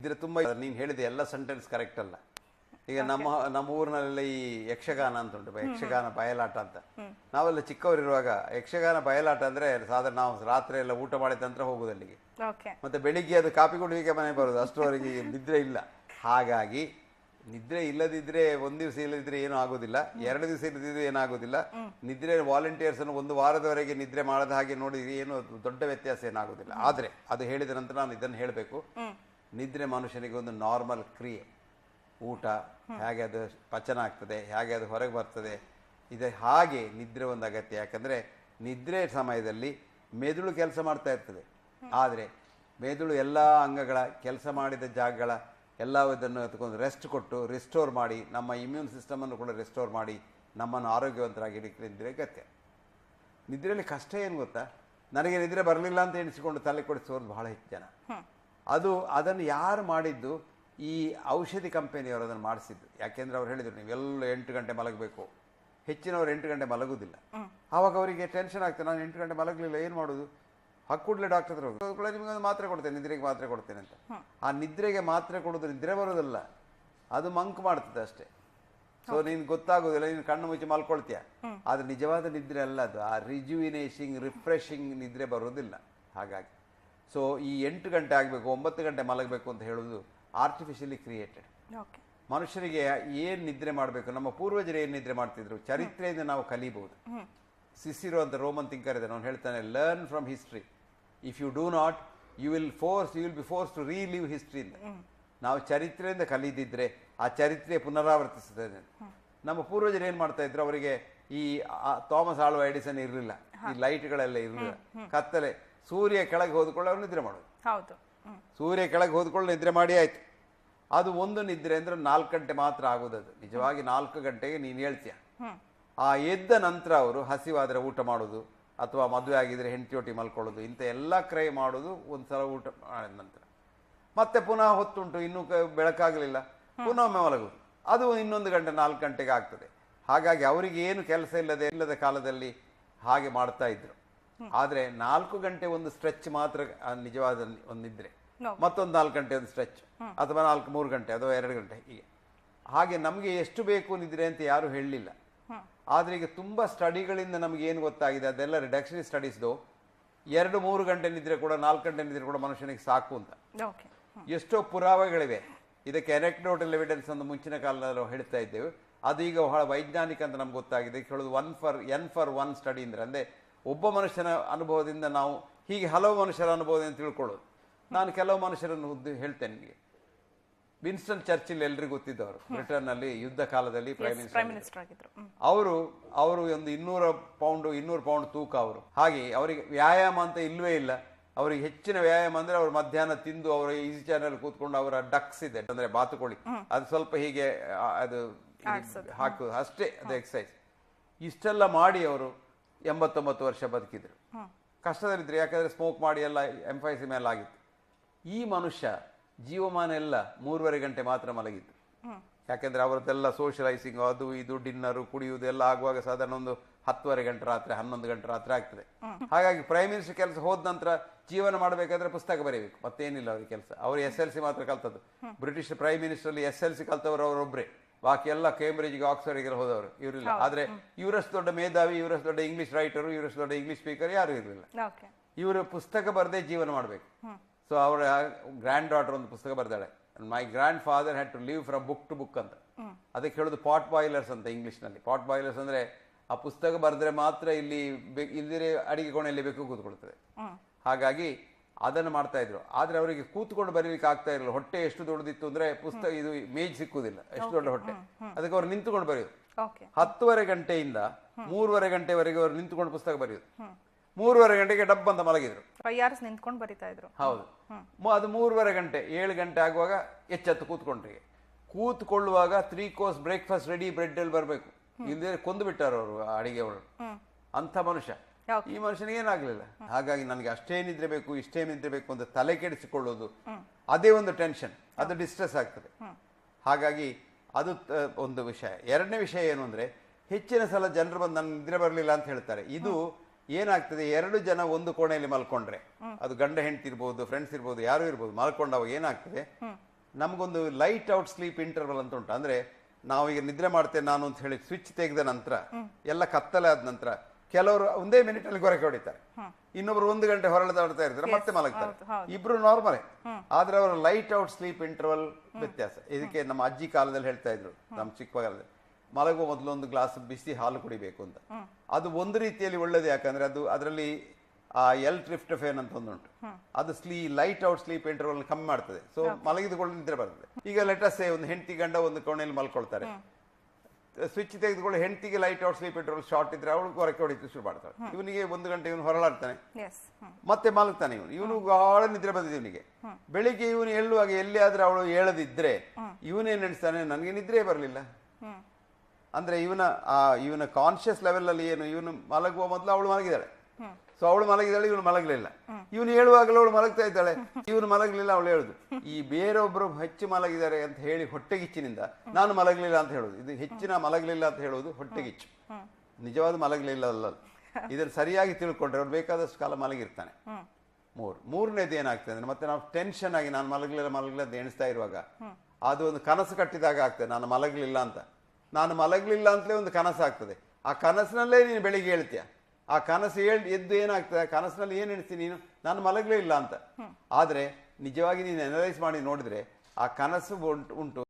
ಇದ್ರೆ ತುಂಬಾ ನೀನು ಹೇಳಿದೆ ಎಲ್ಲ ಸೆಂಟೆನ್ಸ್ ಕರೆಕ್ಟ್ ಅಲ್ಲ. ಈಗ ನಮ್ಮ ಊರಿನಲ್ಲಿ ಈ ಯಕ್ಷಗಾನ ಅಂತ ಉಂಟು, ಯಕ್ಷಗಾನ ಬಯಲಾಟ ಅಂತ. ನಾವೆಲ್ಲ ಚಿಕ್ಕವರಿರುವಾಗ ಯಕ್ಷಗಾನ ಬಯಲಾಟ ಅಂದ್ರೆ ಸಾಧಾರಣ ನಾವು ರಾತ್ರಿ ಎಲ್ಲ ಊಟ ಮಾಡಿದ ನಂತರ ಹೋಗುದು ಅಲ್ಲಿಗೆ, ಮತ್ತೆ ಬೆಳಿಗ್ಗೆ ಅದು ಕಾಪಿ ಕುಡಿಲಿಕ್ಕೆ ಮನೆ ಬರುದು, ಅಷ್ಟರವರೆಗೆ ನಿದ್ರೆ ಇಲ್ಲ. ಹಾಗಾಗಿ ನಿದ್ರೆ ಇಲ್ಲದಿದ್ರೆ ಒಂದ್ ದಿವಸ ಇಲ್ಲದಿದ್ರೆ ಏನೂ ಆಗೋದಿಲ್ಲ, 2 ದಿವಸ ಇಲ್ಲದಿದ್ರೆ ಏನಾಗೋದಿಲ್ಲ. ನಿದ್ರೆ ವಾಲಂಟಿಯರ್ಸ್ ಅನ್ನು 1 ವಾರದವರೆಗೆ ನಿದ್ರೆ ಮಾಡದ ಹಾಗೆ ನೋಡಿದ್ರೆ ಏನು ದೊಡ್ಡ ವ್ಯತ್ಯಾಸ ಏನಾಗೋದಿಲ್ಲ. ಆದ್ರೆ ಅದು ಹೇಳಿದ ನಂತರ ನಾನು ಇದನ್ನು ಹೇಳಬೇಕು, ನಿದ್ರೆ ಮನುಷ್ಯನಿಗೆ ಒಂದು ನಾರ್ಮಲ್ ಕ್ರಿಯೆ. ಊಟ ಹೇಗೆ ಅದು ಪಚನ ಆಗ್ತದೆ, ಹೇಗೆ ಅದು ಹೊರಗೆ ಬರ್ತದೆ, ಇದೆ ಹಾಗೆ ನಿದ್ರೆ ಒಂದು ಅಗತ್ಯ. ಯಾಕಂದ್ರೆ ನಿದ್ರೆ ಸಮಯದಲ್ಲಿ ಮೆದುಳು ಕೆಲಸ ಮಾಡ್ತಾ ಇರ್ತದೆ, ಆದರೆ ಮೆದುಳು ಎಲ್ಲ ಅಂಗಗಳ ಕೆಲಸ ಮಾಡಿದ ಜಾಗಗಳ ಎಲ್ಲದನ್ನು ತಗೊಂಡು ರೆಸ್ಟ್ ಕೊಟ್ಟು ರಿಸ್ಟೋರ್ ಮಾಡಿ ನಮ್ಮ ಇಮ್ಯೂನ್ ಸಿಸ್ಟಮನ್ನು ಕೂಡ ರಿಸ್ಟೋರ್ ಮಾಡಿ ನಮ್ಮನ್ನು ಆರೋಗ್ಯವಂತರಾಗಿ ನಿದ್ರೆ ಅಗತ್ಯ. ನಿದ್ರೆಯಲ್ಲಿ ಕಷ್ಟ ಏನು ಗೊತ್ತಾ, ನನಗೆ ನಿದ್ರೆ ಬರಲಿಲ್ಲ ಅಂತ ಎಣಿಸಿಕೊಂಡು ತಲೆ ಕೊಡಿಸೋರು ಬಹಳ ಹೆಚ್ಚು ಜನ. ಅದನ್ನು ಯಾರು ಮಾಡಿದ್ದು, ಈ ಔಷಧಿ ಕಂಪನಿಯವರು ಅದನ್ನು ಮಾಡಿಸಿದ್ದು. ಯಾಕೆಂದ್ರೆ ಅವ್ರು ಹೇಳಿದ್ರು ನೀವೆಲ್ಲ 8 ಗಂಟೆ ಮಲಗಬೇಕು, ಹೆಚ್ಚಿನವರು 8 ಗಂಟೆ ಮಲಗುವುದಿಲ್ಲ. ಆವಾಗ ಅವರಿಗೆ ಟೆನ್ಷನ್ ಆಗ್ತದೆ, ನಾನು 8 ಗಂಟೆ ಮಲಗಲಿಲ್ಲ ಏನು ಮಾಡೋದು, ಕೂಡಲೇ ಡಾಕ್ಟರ್ ಹತ್ರ ಹೋಗಿ ನಿಮಗೆ ಒಂದು ಮಾತ್ರೆ ಕೊಡ್ತೇನೆ, ನಿದ್ರೆಗೆ ಮಾತ್ರೆ ಕೊಡ್ತೇನೆ ಅಂತ. ಆ ನಿದ್ರೆಗೆ ಮಾತ್ರೆ ಕೊಡೋದು ನಿದ್ರೆ ಬರೋದಲ್ಲ, ಅದು ಮಂಕ್ ಮಾಡ್ತದೆ ಅಷ್ಟೇ. ಸೊ ನೀನು ಗೊತ್ತಾಗೋದಿಲ್ಲ, ನೀನು ಕಣ್ಣು ಮುಚ್ಚಿ ಮಲ್ಕೊಳ್ತೀಯ, ಆದ್ರೆ ನಿಜವಾದ ನಿದ್ರೆ ಅಲ್ಲ ಅದು. ಆ ರಿಜ್ಯುವಿನೇಷಿಂಗ್ ರಿಫ್ರೆಶಿಂಗ್ ನಿದ್ರೆ ಬರೋದಿಲ್ಲ. ಹಾಗಾಗಿ ಸೊ ಈ 8 ಗಂಟೆ ಆಗಬೇಕು 9 ಗಂಟೆ ಮಲಗಬೇಕು ಅಂತ ಹೇಳೋದು ಆರ್ಟಿಫಿಷಿಯಲಿ ಕ್ರಿಯೇಟೆಡ್. ಮನುಷ್ಯರಿಗೆ ಏನು ನಿದ್ರೆ ಮಾಡಬೇಕು, ನಮ್ಮ ಪೂರ್ವಜರು ಏನು ನಿದ್ರೆ ಮಾಡ್ತಿದ್ರು ಚರಿತ್ರೆಯಿಂದ ನಾವು ಕಲಿಬಹುದು. ಸಿಸಿರೋ ಅಂತ ರೋಮನ್ ಥಿಂಕರ್ ಇದೆ, ನಾನು ಹೇಳ್ತಾನೆ learn from history. If you do not you will be force to relive history. ನಾವು ಚರಿತ್ರೆಯಿಂದ ಕಲಿದಿದ್ರೆ ಆ ಚರಿತ್ರೆ ಪುನರಾವರ್ತಿಸುತ್ತದೆ. ನಮ್ಮ ಪೂರ್ವಜರು ಏನ್ ಮಾಡ್ತಾ ಇದ್ರು, ಅವರಿಗೆ ಈ ಥಾಮಸ್ ಆಲ್ವಾ ಎಡಿಸನ್ ಇರಲಿಲ್ಲ, ಈ ಲೈಟ್ಗಳೆಲ್ಲ ಇರಲಿಲ್ಲ, ಕತ್ತಲೆ, ಸೂರ್ಯ ಕೆಳಗೆ ಹೋದ್ಕೊಳ್ಳಿ ಅವ್ರು ನಿದ್ರೆ ಮಾಡೋದು. ಸೂರ್ಯ ಕೆಳಗೆ ಹೋದ್ಕೊಳ್ಳಿ ನಿದ್ರೆ ಮಾಡಿ ಆಯ್ತು. ಅದು ಒಂದು ನಿದ್ರೆ ಅಂದ್ರೆ 4 ಗಂಟೆ ಮಾತ್ರ ಆಗೋದದು. ನಿಜವಾಗಿ 4 ಗಂಟೆಗೆ ನೀನು ಹೇಳ್ತೀಯ. ಆ ಎದ್ದ ನಂತರ ಅವರು ಹಸಿವಾದ್ರೆ ಊಟ ಮಾಡೋದು, ಅಥವಾ ಮದುವೆ ಆಗಿದ್ರೆ ಹೆಂಡತಿಯೊಟ್ಟಿಗೆ ಮಲ್ಕೊಳ್ಳೋದು, ಇಂಥ ಎಲ್ಲ ಕ್ರೈ ಮಾಡೋದು ಒಂದ್ಸಲ ಊಟ ಮಾಡಿದ ನಂತರ. ಮತ್ತೆ ಪುನಃ ಹೊತ್ತುಂಟು, ಇನ್ನೂ ಬೆಳಕಾಗಲಿಲ್ಲ, ಪುನಃ ಒಮ್ಮೆ ಮಲಗುದು, ಅದು ಇನ್ನೊಂದು ಗಂಟೆ 4 ಗಂಟೆಗೆ ಆಗ್ತದೆ. ಹಾಗಾಗಿ ಅವರಿಗೆ ಏನು ಕೆಲಸ ಇಲ್ಲದ ಕಾಲದಲ್ಲಿ ಹಾಗೆ ಮಾಡ್ತಾ ಇದ್ರು. ಆದ್ರೆ 4 ಗಂಟೆ ಒಂದು ಸ್ಟ್ರೆಚ್ ಮಾತ್ರ ನಿಜವಾದ ಒಂದು ನಿದ್ರೆ, ಮತ್ತೊಂದು 4 ಗಂಟೆ ಒಂದು ಸ್ಟ್ರೆಚ್, ಅಥವಾ 3 ಗಂಟೆ ಅಥವಾ 2 ಗಂಟೆ ಹೀಗೆ. ಹಾಗೆ ನಮಗೆ ಎಷ್ಟು ಬೇಕು ನಿದ್ರೆ ಅಂತ ಯಾರು ಹೇಳಲಿಲ್ಲ. ಆದ್ರೆ ಈಗ ತುಂಬಾ ಸ್ಟಡಿಗಳಿಂದ ನಮ್ಗೆ ಏನು ಗೊತ್ತಾಗಿದೆ, ಅದೆಲ್ಲ ರಿಡಕ್ಷನ್ ಸ್ಟಡೀಸ್ದು. 2-3 ಗಂಟೆ ನಿದ್ರೆ ಕೂಡ 4 ಗಂಟೆ ನಿದ್ರೆ ಕೂಡ ಮನುಷ್ಯನಿಗೆ ಸಾಕು ಅಂತ ಎಷ್ಟೋ ಪುರಾವೆಗಳಿವೆ. ಇದಕ್ಕೆ ಎನೆಕ್ಡೋಟಲ್ ಎವಿಡೆನ್ಸ್ ಅಂತ ಮುಂಚಿನ ಕಾಲದಲ್ಲಿ ಹೇಳ್ತಾ ಇದ್ದೇವೆ, ಅದು ಈಗ ಬಹಳ ವೈಜ್ಞಾನಿಕ ಅಂತ ನಮ್ಗೆ ಗೊತ್ತಾಗಿದೆ. ಹೇಳೋದು N for 1 ಸ್ಟಡಿ ಅಂದ್ರೆ ಒಬ್ಬ ಮನುಷ್ಯನ ಅನುಭವದಿಂದ ನಾವು ಹೀಗೆ ಹಲವು ಮನುಷ್ಯರ ಅನುಭವದಿಂದ ತಿಳ್ಕೊಳ್ಳೋದು. ನಾನು ಕೆಲವು ಮನುಷ್ಯರನ್ನು ಹೇಳ್ತೇನೆ ನಿಮಗೆ. ವಿನ್ಸ್ಟನ್ ಚರ್ಚಿಲ್ ಎಲ್ರಿಗೂ ಗೊತ್ತಿದ್ದವರು, ಬ್ರಿಟನ್ ನಲ್ಲಿ ಯುದ್ಧ ಕಾಲದಲ್ಲಿ ಪ್ರೈಮ್ ಮಿನಿಸ್ಟರ್ ಆಗಿದ್ರು. ಅವರು ಒಂದು 200 ಪೌಂಡ್ ತೂಕ ಅವರು. ಹಾಗೆ ಅವರಿಗೆ ವ್ಯಾಯಾಮ ಅಂತ ಇಲ್ವೇ ಇಲ್ಲ. ಅವರಿಗೆ ಹೆಚ್ಚಿನ ವ್ಯಾಯಾಮ ಅಂದ್ರೆ ಅವರು ಮಧ್ಯಾಹ್ನ ತಿಂದು ಅವರ ಈಸಿ ಚಾನೆಲ್ ಕೂತ್ಕೊಂಡು ಅವರ ಡಕ್ಸ್ ಇದೆ ಅಂದ್ರೆ ಬಾತುಕೋಳಿ, ಅದು ಸ್ವಲ್ಪ ಹೀಗೆ ಅದು ಹಾಕುದು ಅಷ್ಟೇ, ಅದು ಎಕ್ಸಸೈಸ್. ಇಷ್ಟೆಲ್ಲ ಮಾಡಿ ಅವರು 89 ವರ್ಷ ಬದುಕಿದ್ರು. ಕಷ್ಟದಲ್ಲಿದ್ರು, ಯಾಕಂದ್ರೆ ಸ್ಮೋಕ್ ಮಾಡಿ ಎಲ್ಲ ಎಂಫೈಸಿ ಮೇಲೆ ಆಗಿತ್ತು. ಈ ಮನುಷ್ಯ ಜೀವಮಾನ ಎಲ್ಲ 3.5 ಗಂಟೆ ಮಾತ್ರ ಮಲಗಿದ್ದು. ಯಾಕೆಂದ್ರೆ ಅವರದ್ದೆಲ್ಲ ಸೋಷಲೈಸಿಂಗ್, ಅದು ಇದು ಡಿನ್ನರು ಕುಡಿಯುವುದು ಎಲ್ಲ ಆಗುವಾಗ ಸಾಧಾರಣ ಒಂದು 10:30 ಗಂಟೆ ರಾತ್ರಿ 11 ಗಂಟೆ ರಾತ್ರಿ ಆಗ್ತದೆ. ಹಾಗಾಗಿ ಪ್ರೈಮ್ ಮಿನಿಸ್ಟರ್ ಕೆಲಸ ಹೋದ ನಂತರ ಜೀವನ ಮಾಡಬೇಕಾದ್ರೆ ಪುಸ್ತಕ ಬರೀಬೇಕು, ಮತ್ತೇನಿಲ್ಲ ಅವ್ರಿಗೆ ಕೆಲಸ. ಅವರು SLC ಮಾತ್ರ ಕಲ್ತದ್ದು. ಬ್ರಿಟಿಷ್ ಪ್ರೈಮ್ ಮಿನಿಸ್ಟರ್ ಅಲ್ಲಿ SLC ಕಲ್ತವರು ಅವರೊಬ್ಬರೇ, ಬಾಕಿ ಎಲ್ಲ ಕೇಂಬ್ರಿಡ್ಜ್ಗೆ ಆಕ್ಸ್ಫರ್ಡ್ಗೆ ಹೋದವರು ಇವರಿಲ್ಲ. ಆದ್ರೆ ಇವರಷ್ಟು ದೊಡ್ಡ ಮೇಧಾವಿ, ಇವರಷ್ಟು ದೊಡ್ಡ ಇಂಗ್ಲಿಷ್ ರೈಟರು, ಇವರಷ್ಟು ದೊಡ್ಡ ಇಂಗ್ಲಿಷ್ ಸ್ಪೀಕರ್ ಯಾರು ಇರಲಿಲ್ಲ. ಇವರು ಪುಸ್ತಕ ಬರದೇ ಜೀವನ ಮಾಡಬೇಕು. ಸೊ ಅವರ ಗ್ರ್ಯಾಂಡ್ ಡಾಟರ್ ಒಂದು ಪುಸ್ತಕ ಬರ್ದಾಳೆ, my grandfather had to live from book to book ಅಂತ. ಅದಕ್ಕೆ ಹೇಳೋದು ಪಾಟ್ ಬಾಯ್ಲರ್ಸ್ ಅಂತ ಇಂಗ್ಲಿಷ್ ನಲ್ಲಿ. ಪಾಟ್ ಬಾಯ್ಲರ್ಸ್ ಅಂದ್ರೆ ಆ ಪುಸ್ತಕ ಬರೆದ್ರೆ ಮಾತ್ರ ಇಲ್ಲಿ ಇಲ್ದಿರೆ ಅಡಿಗೆ ಕೋಣೆಯಲ್ಲಿ ಬೇಕು ಕೂತ್ಕೊಳ್ತದೆ. ಹಾಗಾಗಿ ಅದನ್ನು ಮಾಡ್ತಾ ಇದ್ರು. ಆದ್ರೆ ಅವರಿಗೆ ಕೂತ್ಕೊಂಡು ಬರೀಲಿಕ್ಕೆ ಆಗ್ತಾ ಇರಲಿಲ್ಲ. ಹೊಟ್ಟೆ ಎಷ್ಟು ದೊಡ್ಡದಿತ್ತು ಅಂದ್ರೆ ಪುಸ್ತಕ ಇದು ಮೇಜ್ ಸಿಕ್ಕುದಿಲ್ಲ, ಎಷ್ಟು ದೊಡ್ಡ ಹೊಟ್ಟೆ. ಅದಕ್ಕೆ ಅವ್ರು ನಿಂತುಕೊಂಡು ಬರೆಯೋದು. 10:30 ಗಂಟೆಯಿಂದ 3:30 ಗಂಟೆವರೆಗೆ ಅವರು ನಿಂತುಕೊಂಡು ಪುಸ್ತಕ ಬರೆಯೋದು. 3:30 ಗಂಟೆಗೆ ಡಬ್ ಅಂತ ಮಲಗಿದ್ರು, ನಿಂತ್ಕೊಂಡು ಬರೀತಾ ಇದ್ರು. ಹೌದು, ಅದು 3:30 ಗಂಟೆ 7 ಗಂಟೆ ಆಗುವಾಗ ಎಚ್ಚೆತ್ತು ಕೂತ್ಕೊಳ್ಳುವಾಗ 3 ಕೋರ್ಸ್ ಬ್ರೇಕ್ಫಾಸ್ಟ್ ರೆಡಿ, ಬ್ರೆಡ್ ಅಲ್ಲಿ ಬರಬೇಕು, ಇಲ್ಲದೆ ಕೊಂದು ಬಿಟ್ಟಾರ ಅವರು ಅಡಿಗೆ ಅವರು. ಅಂತ ಮನುಷ್ಯ. ಈ ಮನುಷ್ಯನಿಗೆ ಏನಾಗ್ಲಿಲ್ಲ. ಹಾಗಾಗಿ ನನಗೆ ಅಷ್ಟೇ ನಿದ್ರೆ ಬೇಕು, ಇಷ್ಟೇ ನಿದ್ರೆ ಬೇಕು ಅಂತ ತಲೆ ಕೆಡಿಸಿಕೊಳ್ಳೋದು, ಅದೇ ಒಂದು ಟೆನ್ಷನ್, ಅದು ಡಿಸ್ಟ್ರೆಸ್ ಆಗ್ತದೆ. ಹಾಗಾಗಿ ಅದು ಒಂದು ವಿಷಯ. 2ನೇ ವಿಷಯ ಏನು ಅಂದ್ರೆ, ಹೆಚ್ಚಿನ ಸಲ ಜನರು ಬಂದು ನನ್ನ ನಿದ್ರೆ ಬರಲಿಲ್ಲ ಅಂತ ಹೇಳ್ತಾರೆ. ಇದು ಏನಾಗ್ತದೆ, 2 ಜನ ಒಂದು ಕೋಣೆಯಲ್ಲಿ ಮಲ್ಕೊಂಡ್ರೆ, ಅದು ಗಂಡ ಹೆಂಡತಿ ಇರ್ಬೋದು, ಫ್ರೆಂಡ್ಸ್ ಇರ್ಬೋದು, ಯಾರು ಇರ್ಬೋದು, ಮಲ್ಕೊಂಡಾಗ ಏನಾಗ್ತದೆ, ನಮಗೊಂದು ಲೈಟ್ ಔಟ್ ಸ್ಲೀಪ್ ಇಂಟರ್ವಲ್ ಅಂತ ಉಂಟು. ಅಂದ್ರೆ ನಾವು ಈಗ ನಿದ್ರೆ ಮಾಡ್ತೇನೆ ನಾನು ಅಂತ ಹೇಳಿ ಸ್ವಿಚ್ ತೆಗೆದ ನಂತರ ಎಲ್ಲ ಕತ್ತಲೆ ಆದ ನಂತರ ಕೆಲವರು ಒಂದೇ ಮಿನಿಟ್ ಅಲ್ಲಿ ಗೊರಕೆ ಹೊಡಿತಾರೆ, ಇನ್ನೊಬ್ರು 1 ಗಂಟೆ ಹೊರಳದಾಡ್ತಾ ಇರ್ತಾರೆ, ಮತ್ತೆ ಮಲಗ್ತಾರೆ. ಇಬ್ರು ನಾರ್ಮಲೇ, ಆದ್ರೆ ಅವರ ಲೈಟ್ ಔಟ್ ಸ್ಲೀಪ್ ಇಂಟರ್ವಲ್ ವ್ಯತ್ಯಾಸ. ಇದಕ್ಕೆ ನಮ್ಮ ಅಜ್ಜಿ ಕಾಲದಲ್ಲಿ ಹೇಳ್ತಾ ಇದ್ರು, ನಮ್ಮ ಚಿಕ್ಕ ಕಾಲದಲ್ಲಿ ಮಲಗುವ ಮೊದಲು 1 ಗ್ಲಾಸ್ ಬಿಸಿ ಹಾಲು ಕುಡಿಬೇಕು ಅಂತ. ಅದು ಒಂದು ರೀತಿಯಲ್ಲಿ ಒಳ್ಳೇದು, ಯಾಕಂದ್ರೆ ಅದು ಅದರಲ್ಲಿ ಆ ಟ್ರಿಪ್ಟೋಫೇನ್ ಅಂತ ಒಂದುಂಟು, ಅದು ಲೈಟ್ ಔಟ್ ಸ್ಲೀಪ್ ಇಂಟರ್ವಲ್ ಕಮ್ಮಿ ಮಾಡ್ತದೆ. ಸೊ ಮಲಗಿದುಕೊಂಡು ನಿದ್ರೆ ಬರ್ತದೆ. ಈಗ ಲೆಟಸ್ ಒಂದು ಹೆಂಡತಿ ಗಂಡ ಒಂದು ಕೋಣೆಯಲ್ಲಿ ಮಲ್ಕೊಳ್ತಾರೆ, ಸ್ವಿಚ್ ತೆಗೆದುಕೊಂಡು ಹೆಂಡತಿಗೆ light out sleep interval short ಇದ್ರೆ ಅವಳು ಹೊರಕ್ಕೆ ಹೊಡಿತು ಶುರು ಮಾಡ್ತಾಳೆ. ಇವನಿಗೆ 1 ಗಂಟೆ ಇವನು ಹೊರಳಾಡ್ತಾನೆ, ಮತ್ತೆ ಮಲಗ್ತಾನೆ. ಇವನು ಗಾಢ ನಿದ್ರೆ ಬಂದಿದೆ ಇವನಿಗೆ. ಬೆಳಿಗ್ಗೆ ಇವನು ಹೇಳುವಾಗ ಎಲ್ಲಿ ಆದ್ರೆ ಅವಳು ಹೇಳದಿದ್ರೆ ಇವನೇನ್ ನೆನೆಸ್ತಾನೆ, ನನಗೆ ನಿದ್ರೆ ಬರಲಿಲ್ಲ ಅಂದ್ರೆ ಇವನ ಕಾನ್ಶಿಯಸ್ ಲೆವೆಲ್ ಅಲ್ಲಿ ಏನು, ಇವನು ಮಲಗುವ ಮೊದಲು ಅವಳು ಮಲಗಿದಾಳೆ, ಸೊ ಅವಳು ಮಲಗಿದಾಳೆ, ಇವನು ಮಲಗಲಿಲ್ಲ. ಇವನು ಹೇಳುವಾಗಲೂ ಅವಳು ಮಲಗ್ತಾ ಇದ್ದಾಳೆ, ಇವನು ಮಲಗಲಿಲ್ಲ. ಅವಳು ಹೇಳುದು ಈ ಬೇರೊಬ್ರು ಹೆಚ್ಚು ಮಲಗಿದ್ದಾರೆ ಅಂತ ಹೇಳಿ ಹೊಟ್ಟೆಗಿಚ್ಚಿನಿಂದ ನಾನು ಮಲಗಲಿಲ್ಲ ಅಂತ ಹೇಳುದು. ಇದು ಹೆಚ್ಚಿನ ಮಲಗಲಿಲ್ಲ ಅಂತ ಹೇಳುವುದು ಹೊಟ್ಟೆಗಿಚ್ಚು, ನಿಜವಾದ ಮಲಗಲಿಲ್ಲ ಅಲ್ಲ. ಇದನ್ನು ಸರಿಯಾಗಿ ತಿಳ್ಕೊಂಡ್ರೆ ಅವ್ರು ಬೇಕಾದಷ್ಟು ಕಾಲ ಮಲಗಿರ್ತಾನೆ. ಮೂರನೇದು ಏನಾಗ್ತದೆ ಅಂದ್ರೆ, ಮತ್ತೆ ನಾವು ಟೆನ್ಷನ್ ಆಗಿ ನಾನು ಮಲಗಲಿಲ್ಲ ಅಂತ ಎಣಿಸ್ತಾ ಇರುವಾಗ ಅದು ಒಂದು ಕನಸು ಕಟ್ಟಿದಾಗ ಆಗ್ತದೆ, ನಾನು ಮಲಗಲಿಲ್ಲ ಅಂತ. ನಾನು ಮಲಗಲಿಲ್ಲ ಅಂತಲೇ ಒಂದು ಕನಸು ಆಗ್ತದೆ. ಆ ಕನಸಿನಲ್ಲೇ ನೀನು ಬೆಳಿಗ್ಗೆ ಹೇಳ್ತೀಯ, ಆ ಕನಸು ಎದ್ದು ಏನಾಗ್ತದೆ, ಕನಸಿನಲ್ಲಿ ಏನ್ ಎಣಿಸ್ತೀನಿ ನೀನು, ನಾನು ಮಲಗಲೇ ಇಲ್ಲ ಅಂತ. ಆದ್ರೆ ನಿಜವಾಗಿ ನೀನು ಅನಲೈಸ್ ಮಾಡಿ ನೋಡಿದ್ರೆ ಆ ಕನಸು ಉಂಟು